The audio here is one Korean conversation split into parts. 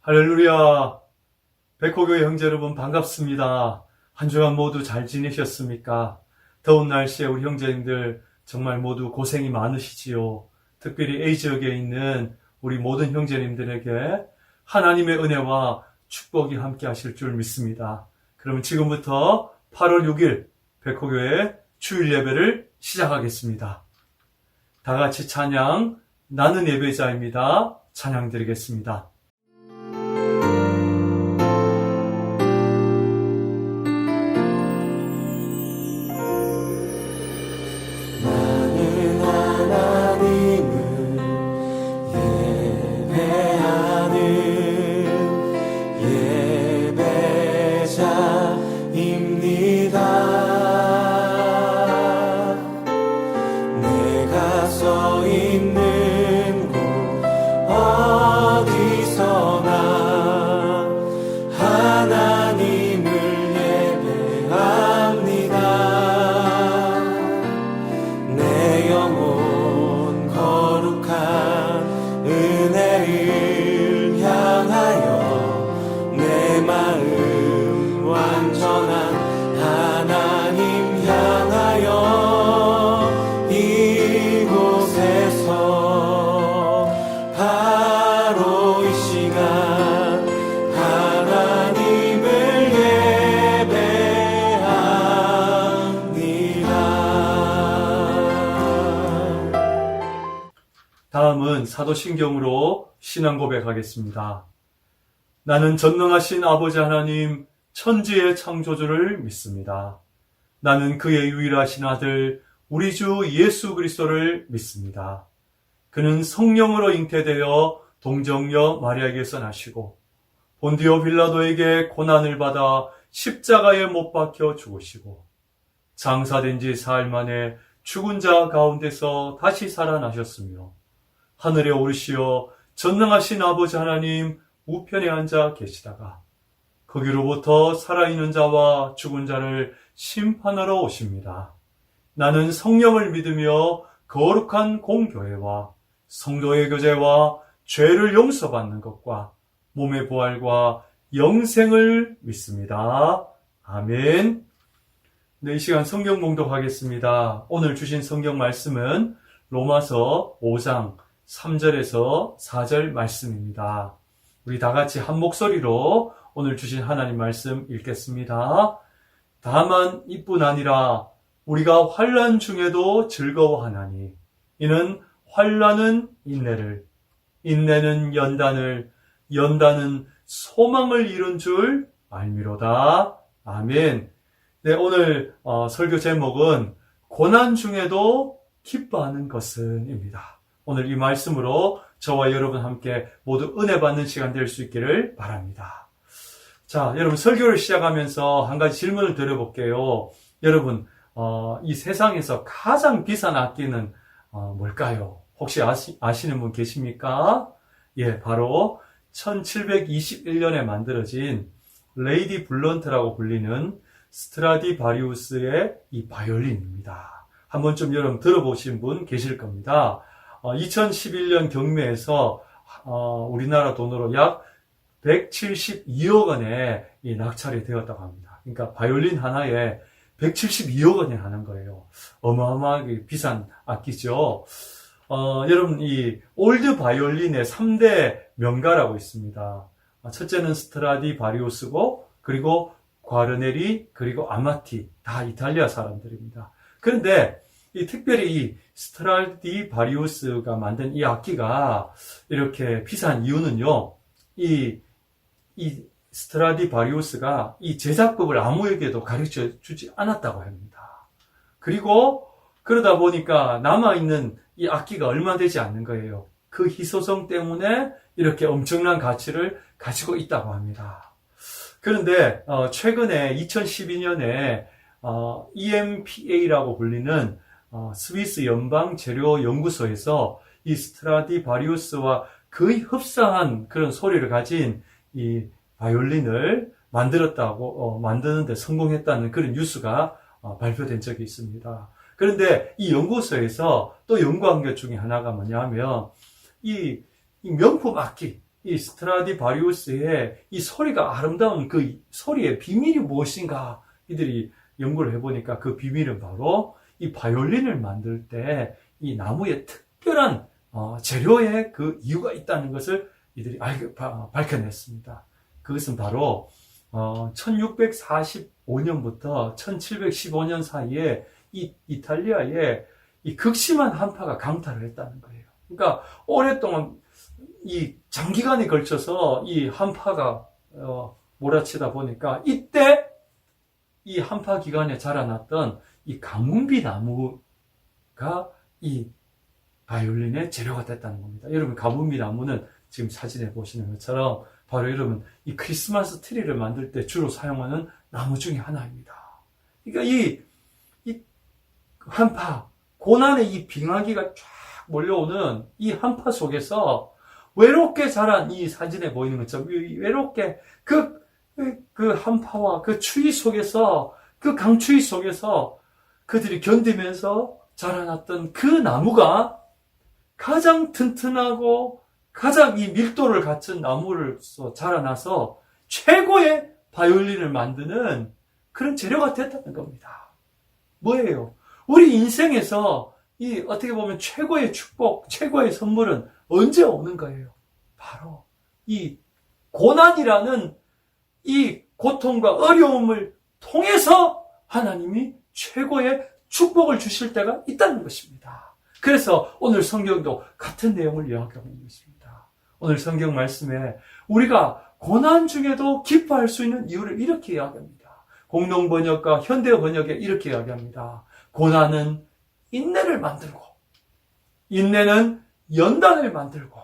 할렐루야. 백호교회 형제 여러분 반갑습니다. 한 주간 모두 잘 지내셨습니까? 더운 날씨에 우리 형제님들 정말 모두 고생이 많으시지요. 특별히 A지역에 있는 우리 모든 형제님들에게 하나님의 은혜와 축복이 함께 하실 줄 믿습니다. 그럼 지금부터 8월 6일 백호교회 주일 예배를 시작하겠습니다. 다 같이 찬양, 나는 예배자입니다. 찬양 드리겠습니다. 다음은 사도신경으로 신앙 고백하겠습니다. 나는 전능하신 아버지 하나님 천지의 창조주를 믿습니다. 나는 그의 유일하신 아들 우리 주 예수 그리스도를 믿습니다. 그는 성령으로 잉태되어 동정녀 마리아에게서 나시고 본디오 빌라도에게 고난을 받아 십자가에 못 박혀 죽으시고 장사된 지 사흘 만에 죽은 자 가운데서 다시 살아나셨으며 하늘에 오르시어 전능하신 아버지 하나님 우편에 앉아 계시다가 거기로부터 살아있는 자와 죽은 자를 심판하러 오십니다. 나는 성령을 믿으며 거룩한 공교회와 성도의 교제와 죄를 용서받는 것과 몸의 부활과 영생을 믿습니다. 아멘. 네, 이 시간 성경 봉독하겠습니다. 오늘 주신 성경 말씀은 로마서 5장 3절에서 4절 말씀입니다. 우리 다 같이 한 목소리로 오늘 주신 하나님 말씀 읽겠습니다. 다만 이뿐 아니라 우리가 환난 중에도 즐거워하나니 이는 환난은 인내를, 인내는 연단을, 연단은 소망을 이룬 줄 알미로다. 아멘. 네, 오늘 설교 제목은 고난 중에도 기뻐하는 것은입니다. 오늘 이 말씀으로 저와 여러분 함께 모두 은혜 받는 시간 될 수 있기를 바랍니다. 자, 여러분 설교를 시작하면서 한 가지 질문을 드려볼게요. 여러분, 이 세상에서 가장 비싼 악기는 뭘까요? 혹시 아시는 분 계십니까? 예, 바로 1721년에 만들어진 레이디 블런트라고 불리는 스트라디바리우스의 이 바이올린입니다. 한 번쯤 여러분 들어보신 분 계실 겁니다. 2011년 경매에서 우리나라 돈으로 약 172억 원에 이 낙찰이 되었다고 합니다. 그러니까 바이올린 하나에 172억 원이 하는 거예요. 어마어마하게 비싼 악기죠. 여러분 이 올드 바이올린의 3대 명가라고 있습니다. 첫째는 스트라디바리우스고 그리고 과르네리 그리고 아마티 다 이탈리아 사람들입니다. 그런데 특별히 이 스트라디바리우스가 만든 이 악기가 이렇게 비싼 이유는요, 이 스트라디바리우스가 이 제작법을 아무에게도 가르쳐 주지 않았다고 합니다. 그리고 그러다 보니까 남아있는 이 악기가 얼마 되지 않는 거예요. 그 희소성 때문에 이렇게 엄청난 가치를 가지고 있다고 합니다. 그런데 최근에 2012년에 EMPA라고 불리는 스위스 연방재료연구소에서 이 스트라디바리우스와 거의 흡사한 그런 소리를 가진 이 바이올린을 만드는데 성공했다는 그런 뉴스가 발표된 적이 있습니다. 그런데 이 연구소에서 또 연구한 것 중에 하나가 뭐냐면 이 명품 악기, 이 스트라디바리우스의 이 소리가 아름다운 그 소리의 비밀이 무엇인가 이들이 연구를 해보니까 그 비밀은 바로 이 바이올린을 만들 때 이 나무의 특별한 재료에 그 이유가 있다는 것을 이들이 밝혀냈습니다. 그것은 바로 1645년부터 1715년 사이에 이 이탈리아에 이 극심한 한파가 강타를 했다는 거예요. 그러니까 오랫동안 이 장기간에 걸쳐서 이 한파가 몰아치다 보니까 이때 이 한파 기간에 자라났던 이 가뭄비 나무가 이 바이올린의 재료가 됐다는 겁니다. 여러분, 가뭄비 나무는 지금 사진에 보시는 것처럼 바로 여러분 이 크리스마스 트리를 만들 때 주로 사용하는 나무 중에 하나입니다. 그러니까 이 한파, 고난의 이 빙하기가 쫙 몰려오는 이 한파 속에서 외롭게 자란 이 사진에 보이는 것처럼 외롭게 그 한파와 그 추위 속에서 그 강추위 속에서 그들이 견디면서 자라났던 그 나무가 가장 튼튼하고 가장 이 밀도를 갖춘 나무로서 자라나서 최고의 바이올린을 만드는 그런 재료가 됐다는 겁니다. 뭐예요? 우리 인생에서 이 어떻게 보면 최고의 축복, 최고의 선물은 언제 오는 거예요? 바로 이 고난이라는 이 고통과 어려움을 통해서 하나님이 최고의 축복을 주실 때가 있다는 것입니다. 그래서 오늘 성경도 같은 내용을 이야기하고 있는 것입니다. 오늘 성경 말씀에 우리가 고난 중에도 기뻐할 수 있는 이유를 이렇게 이야기합니다. 공동 번역과 현대 번역에 이렇게 이야기합니다. 고난은 인내를 만들고, 인내는 연단을 만들고,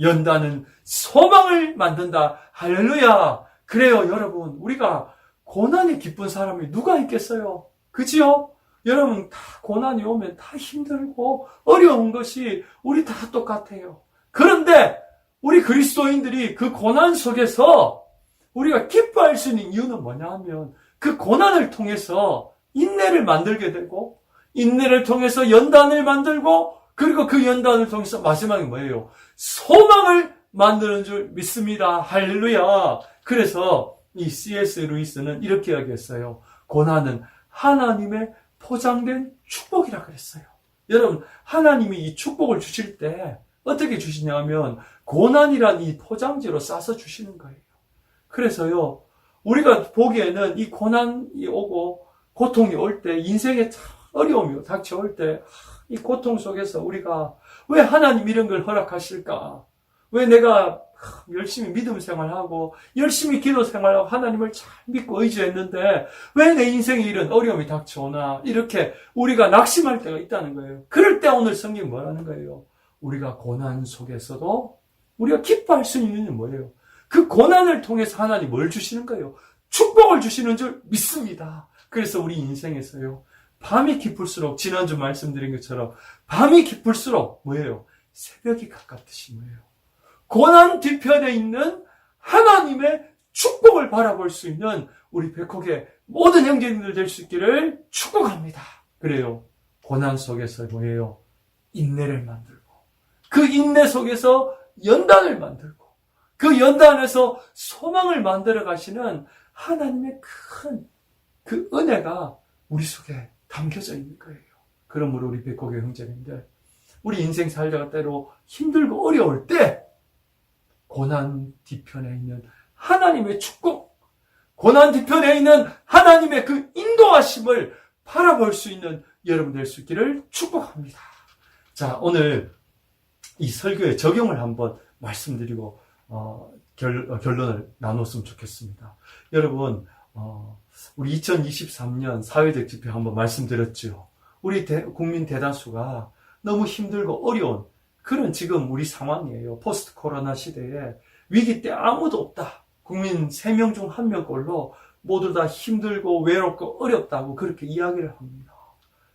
연단은 소망을 만든다. 할렐루야. 그래요, 여러분. 우리가 고난이 기쁜 사람이 누가 있겠어요? 그지요? 여러분, 다 고난이 오면 다 힘들고 어려운 것이 우리 다 똑같아요. 그런데 우리 그리스도인들이 그 고난 속에서 우리가 기뻐할 수 있는 이유는 뭐냐 하면 그 고난을 통해서 인내를 만들게 되고, 인내를 통해서 연단을 만들고, 그리고 그 연단을 통해서 마지막에 뭐예요? 소망을 만드는 줄 믿습니다. 할렐루야. 그래서 이 C.S. 루이스는 이렇게 이야기했어요. 고난은 하나님의 포장된 축복이라 그랬어요. 여러분, 하나님이 이 축복을 주실 때 어떻게 주시냐면 고난이란 이 포장지로 싸서 주시는 거예요. 그래서요, 우리가 보기에는 이 고난이 오고 고통이 올 때, 인생에 어려움이 닥쳐올 때, 이 고통 속에서 우리가 왜 하나님 이런 걸 허락하실까? 왜 내가 열심히 믿음 생활하고 열심히 기도 생활하고 하나님을 잘 믿고 의지했는데 왜 내 인생에 이런 어려움이 닥쳐오나? 이렇게 우리가 낙심할 때가 있다는 거예요. 그럴 때 오늘 성경이 뭐라는 거예요? 우리가 고난 속에서도 우리가 기뻐할 수 있는 이유는 뭐예요? 그 고난을 통해서 하나님 뭘 주시는 거예요? 축복을 주시는 줄 믿습니다. 그래서 우리 인생에서요, 밤이 깊을수록, 지난주 말씀드린 것처럼 밤이 깊을수록 뭐예요? 새벽이 가깝듯이 뭐예요? 고난 뒤편에 있는 하나님의 축복을 바라볼 수 있는 우리 백호의 모든 형제님들 될 수 있기를 축복합니다. 그래요. 고난 속에서 뭐예요? 인내를 만들고, 그 인내 속에서 연단을 만들고, 그 연단에서 소망을 만들어 가시는 하나님의 큰 그 은혜가 우리 속에 담겨져 있는 거예요. 그러므로 우리 백호교 형제님들, 우리 인생 살다가 때로 힘들고 어려울 때 고난 뒤편에 있는 하나님의 축복, 고난 뒤편에 있는 하나님의 그 인도하심을 바라볼 수 있는 여러분 될 수 있기를 축복합니다. 자, 오늘 이 설교의 적용을 한번 말씀드리고 결론을 나눴으면 좋겠습니다. 여러분, 우리 2023년 사회적 집회 한번 말씀드렸죠. 우리 국민 대다수가 너무 힘들고 어려운 그런 지금 우리 상황이에요. 포스트 코로나 시대에 위기 때 아무도 없다. 국민 3명 중 1명꼴로 모두 다 힘들고 외롭고 어렵다고 그렇게 이야기를 합니다.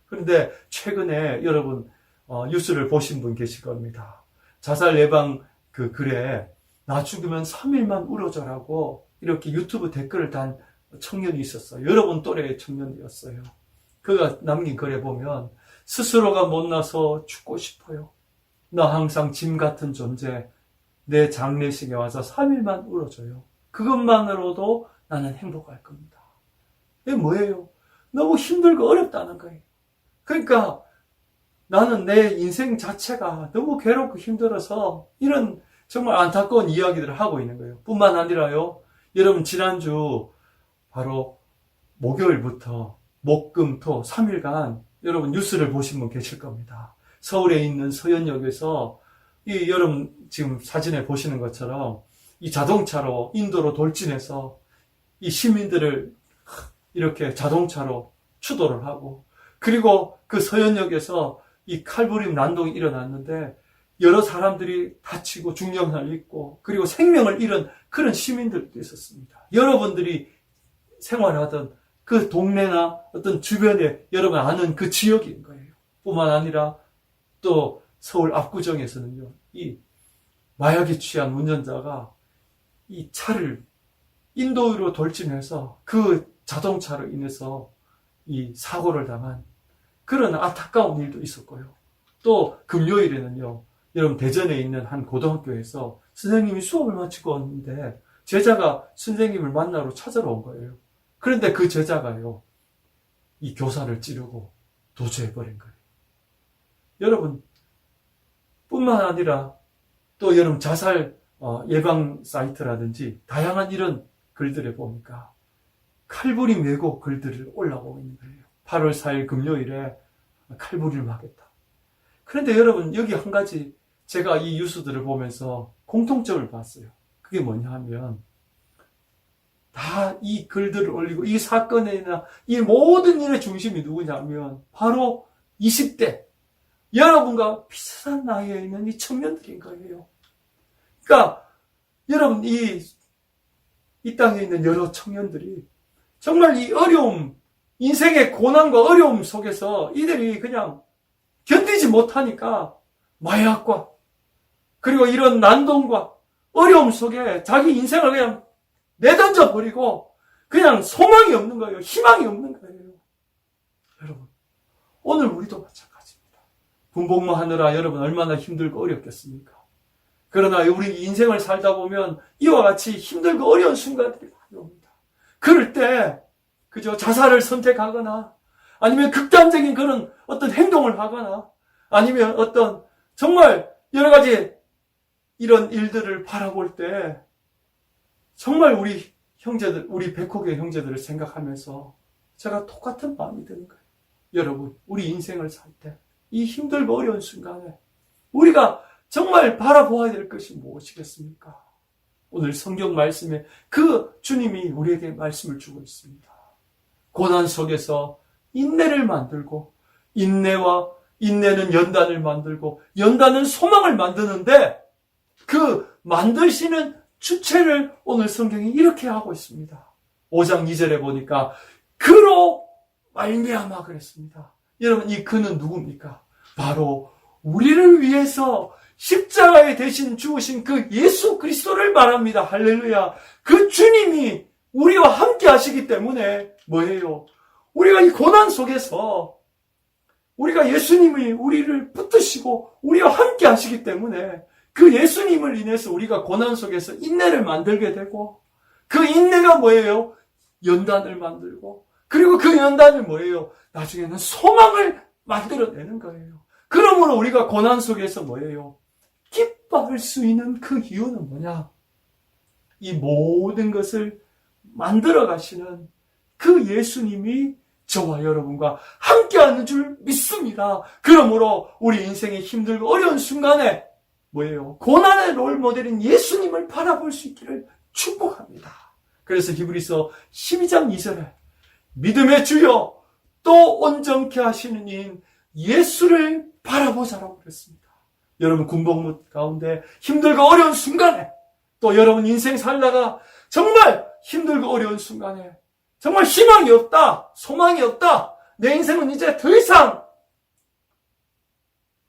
그런데 최근에 여러분 뉴스를 보신 분 계실 겁니다. 자살 예방 그 글에 나 죽으면 3일만 울어줘라고 이렇게 유튜브 댓글을 단 청년이 있었어요. 여러분 또래의 청년이었어요. 그가 남긴 글에 보면 스스로가 못나서 죽고 싶어요. 나 항상 짐 같은 존재, 내 장례식에 와서 3일만 울어줘요. 그것만으로도 나는 행복할 겁니다. 이게 뭐예요? 너무 힘들고 어렵다는 거예요. 그러니까 나는 내 인생 자체가 너무 괴롭고 힘들어서 이런 정말 안타까운 이야기들을 하고 있는 거예요. 뿐만 아니라요, 여러분 지난주 바로 목요일부터 목, 금, 토 3일간 여러분 뉴스를 보신 분 계실 겁니다. 서울에 있는 서현역에서 여러분 지금 사진에 보시는 것처럼 이 자동차로 인도로 돌진해서 이 시민들을 이렇게 자동차로 추돌을 하고, 그리고 그 서현역에서 이 칼부림 난동이 일어났는데 여러 사람들이 다치고 중경사를 입고 그리고 생명을 잃은 그런 시민들도 있었습니다. 여러분들이 생활하던 그 동네나 어떤 주변에 여러분 아는 그 지역인 거예요. 뿐만 아니라 또 서울 압구정에서는요, 이 마약에 취한 운전자가 이 차를 인도로 돌진해서 그 자동차로 인해서 이 사고를 당한 그런 안타까운 일도 있었고요. 또 금요일에는요, 여러분 대전에 있는 한 고등학교에서 선생님이 수업을 마치고 왔는데 제자가 선생님을 만나러 찾아러 온 거예요. 그런데 그 제자가요, 이 교사를 찌르고 도주해버린 거예요. 여러분, 뿐만 아니라 또 여러분 자살 예방 사이트라든지 다양한 이런 글들에 보니까 칼부림 예고 글들이 올라오고 있는 거예요. 8월 4일 금요일에 칼부림을 하겠다. 그런데 여러분, 여기 한 가지 제가 이 뉴스들을 보면서 공통점을 봤어요. 그게 뭐냐 하면, 다 이 글들을 올리고 이 사건이나 이 모든 일의 중심이 누구냐면 바로 20대 여러분과 비슷한 나이에 있는 이 청년들인 거예요. 그러니까 여러분, 이 땅에 있는 여러 청년들이 정말 이 어려움, 인생의 고난과 어려움 속에서 이들이 그냥 견디지 못하니까 마약과 그리고 이런 난동과 어려움 속에 자기 인생을 그냥 내던져 버리고 그냥 소망이 없는 거예요. 희망이 없는 거예요. 여러분, 오늘 우리도 마찬가지입니다. 군복무 하느라 여러분 얼마나 힘들고 어렵겠습니까? 그러나 우리 인생을 살다 보면 이와 같이 힘들고 어려운 순간들이 많이 옵니다. 그럴 때 그저 자살을 선택하거나 아니면 극단적인 그런 어떤 행동을 하거나 아니면 어떤 정말 여러 가지 이런 일들을 바라볼 때 정말 우리 형제들, 우리 백호교회 형제들을 생각하면서 제가 똑같은 마음이 드는 거예요. 여러분, 우리 인생을 살 때 이 힘들고 어려운 순간에 우리가 정말 바라보아야 될 것이 무엇이겠습니까? 오늘 성경 말씀에 그 주님이 우리에게 말씀을 주고 있습니다. 고난 속에서 인내를 만들고 인내는 연단을 만들고 연단은 소망을 만드는데 그 만드시는 주체를 오늘 성경이 이렇게 하고 있습니다. 5장 2절에 보니까 그로 말미암아 그랬습니다. 여러분, 이 그는 누굽니까? 바로 우리를 위해서 십자가에 대신 죽으신 그 예수 그리스도를 말합니다. 할렐루야. 그 주님이 우리와 함께 하시기 때문에 뭐예요? 우리가 이 고난 속에서 우리가 예수님이 우리를 붙드시고 우리와 함께 하시기 때문에 그 예수님을 인해서 우리가 고난 속에서 인내를 만들게 되고 그 인내가 뭐예요? 연단을 만들고 그리고 그 연단이 뭐예요? 나중에는 소망을 만들어내는 거예요. 그러므로 우리가 고난 속에서 뭐예요? 기뻐할 수 있는 그 이유는 뭐냐? 이 모든 것을 만들어 가시는 그 예수님이 저와 여러분과 함께하는 줄 믿습니다. 그러므로 우리 인생이 힘들고 어려운 순간에 뭐예요? 고난의 롤모델인 예수님을 바라볼 수 있기를 축복합니다. 그래서 히브리서 12장 2절에 믿음의 주여 또 온전케 하시는 이인 예수를 바라보자라고 그랬습니다. 여러분, 군복무 가운데 힘들고 어려운 순간에 또 여러분 인생 살다가 정말 힘들고 어려운 순간에 정말 희망이 없다, 소망이 없다, 내 인생은 이제 더 이상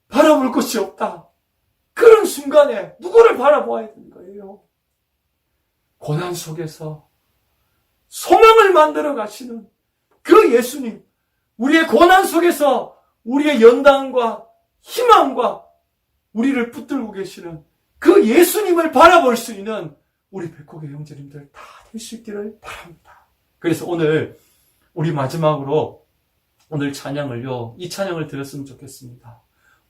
바라볼 것이 없다. 그런 순간에 누구를 바라보아야 되는 거예요? 고난 속에서 소망을 만들어 가시는 그 예수님, 우리의 고난 속에서 우리의 연단과 희망과 우리를 붙들고 계시는 그 예수님을 바라볼 수 있는 우리 백호교 형제님들 다 될 수 있기를 바랍니다. 그래서 오늘 우리 마지막으로 오늘 찬양을요, 이 찬양을 들었으면 좋겠습니다.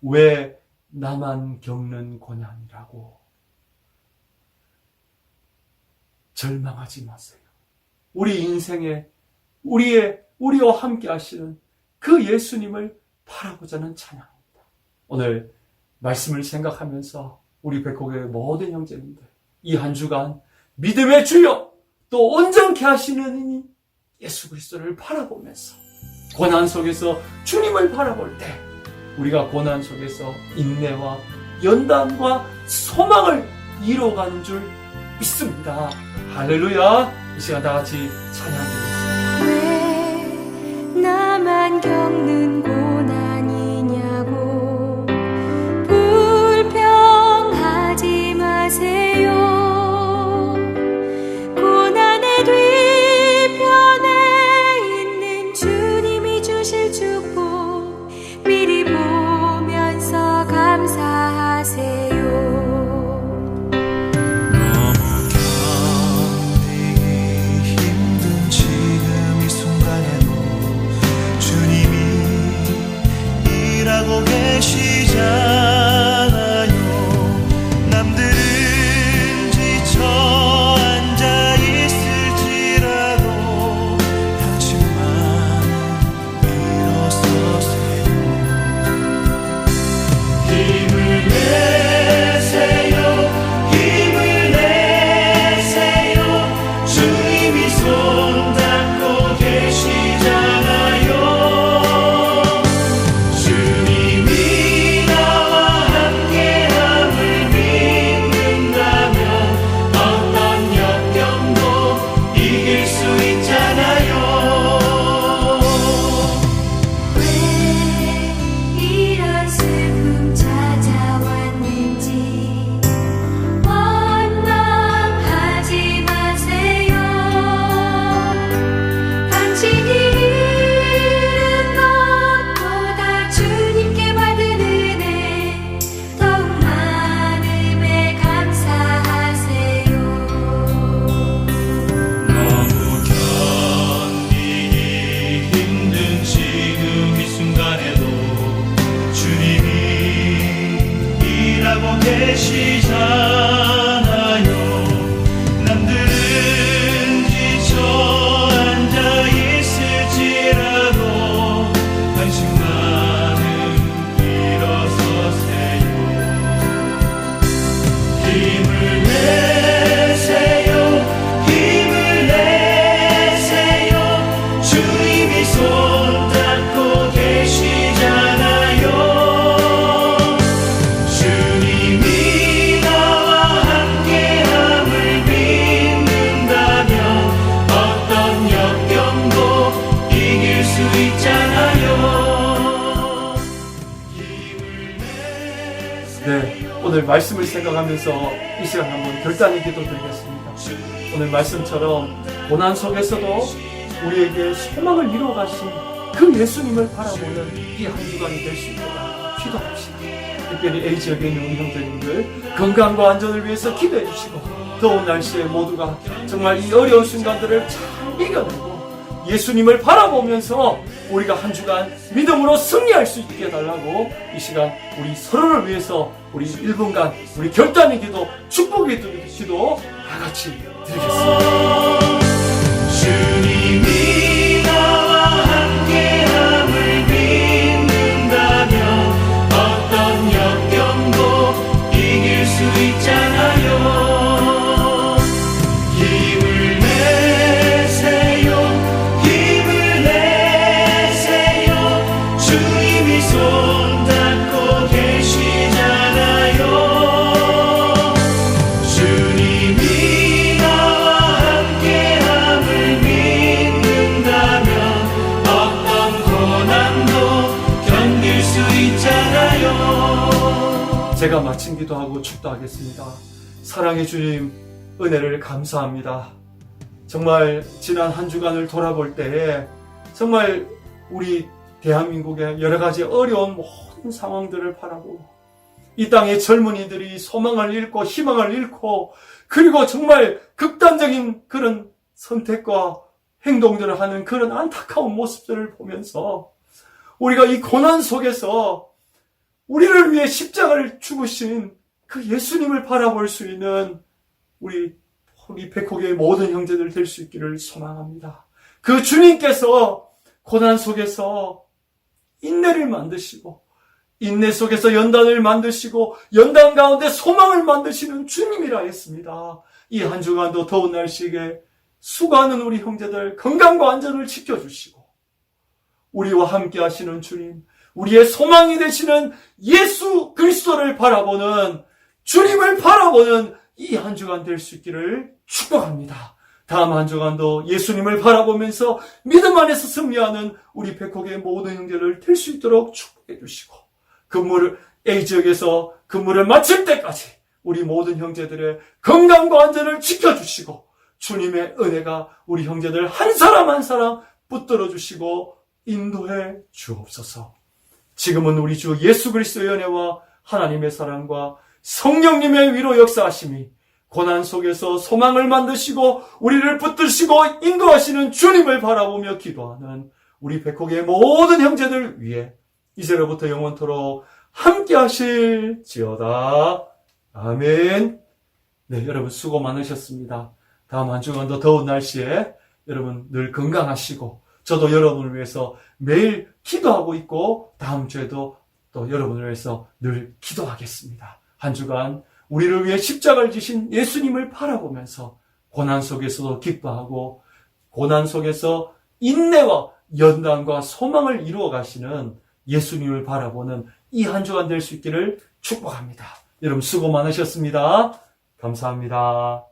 왜 나만 겪는 고난이라고 절망하지 마세요. 우리 인생에 우리와 함께 하시는 그 예수님을 바라보자 하는 찬양입니다. 오늘 말씀을 생각하면서 우리 백호교의 모든 형제님들 이 한 주간 믿음의 주여 또 온전케 하시는 이니 예수 그리스도를 바라보면서 고난 속에서 주님을 바라볼 때 우리가 고난 속에서 인내와 연단과 소망을 이뤄가는 줄 믿습니다. 할렐루야. 이 시간 다 같이 찬양드리겠습니다. 왜 나만 겪는 고난이냐고 불평하지 마세요. 고난의 뒤편에 있는 주님이 주실 축복 미리 보면서 감사하세요. 계시잖아요. 남들은 지쳐 앉아 있을지라도 당신만은 일어서세요. 힘을 내세요. 힘을 내세요. 주님이 손 잡고 계시잖아요. 계시잖아요. 남들은 지쳐 앉아 있을지라도 당신만은 일어서세요. 힘을 내세요. 힘을 내세요. 주님이 손 잡고 계시잖아요. 네, 오늘 말씀을 생각하면서 이 시간 한번 결단의 기도 드리겠습니다. 오늘 말씀처럼 고난 속에서도 우리에게 소망을 이루어 가신 그 예수님을 바라보는 이 한 주간이 될 수 있도록 기도합시다. 특별히 A지역에 있는 우리 형제님들 건강과 안전을 위해서 기도해 주시고 더운 날씨에 모두가 정말 이 어려운 순간들을 잘 이겨내고 예수님을 바라보면서 우리가 한 주간 믿음으로 승리할 수 있게 해달라고 이 시간 우리 서로를 위해서 우리 1분간 우리 결단의 기도, 축복의 기도 다 같이 드리겠습니다. 주님이 나와 함께함을 믿는다면 어떤 역경도 이길 수 있잖아요. 제가 마친 기도하고 축도하겠습니다. 사랑의 주님, 은혜를 감사합니다. 정말 지난 한 주간을 돌아볼 때에 정말 우리 대한민국의 여러 가지 어려운 모든 상황들을 바라보고 이 땅의 젊은이들이 소망을 잃고 희망을 잃고 그리고 정말 극단적인 그런 선택과 행동들을 하는 그런 안타까운 모습들을 보면서 우리가 이 고난 속에서 우리를 위해 십자가를 죽으신 그 예수님을 바라볼 수 있는 우리 백호교의 모든 형제들 될 수 있기를 소망합니다. 그 주님께서 고난 속에서 인내를 만드시고 인내 속에서 연단을 만드시고 연단 가운데 소망을 만드시는 주님이라 했습니다. 이 한 주간도 더운 날씨에 수고하는 우리 형제들 건강과 안전을 지켜주시고 우리와 함께 하시는 주님, 우리의 소망이 되시는 예수 그리스도를 바라보는 주님을 바라보는 이 한 주간 될 수 있기를 축복합니다. 다음 한 주간도 예수님을 바라보면서 믿음 안에서 승리하는 우리 백호교의 모든 형제를 될 수 있도록 축복해 주시고 A 지역에서 근무를 마칠 때까지 우리 모든 형제들의 건강과 안전을 지켜주시고 주님의 은혜가 우리 형제들 한 사람 한 사람 붙들어 주시고 인도해 주옵소서. 지금은 우리 주 예수 그리스도의 은혜와 하나님의 사랑과 성령님의 위로 역사하심이 고난 속에서 소망을 만드시고 우리를 붙드시고 인도하시는 주님을 바라보며 기도하는 우리 백호교의 모든 형제들 위해 이제로부터 영원토록 함께 하실지어다. 아멘. 네, 여러분 수고 많으셨습니다. 다음 한 주간도 더운 날씨에 여러분 늘 건강하시고 저도 여러분을 위해서 매일 기도하고 있고 다음 주에도 또 여러분을 위해서 늘 기도하겠습니다. 한 주간 우리를 위해 십자가를 지신 예수님을 바라보면서 고난 속에서도 기뻐하고 고난 속에서 인내와 연단과 소망을 이루어 가시는 예수님을 바라보는 이 한 주간 될 수 있기를 축복합니다. 여러분 수고 많으셨습니다. 감사합니다.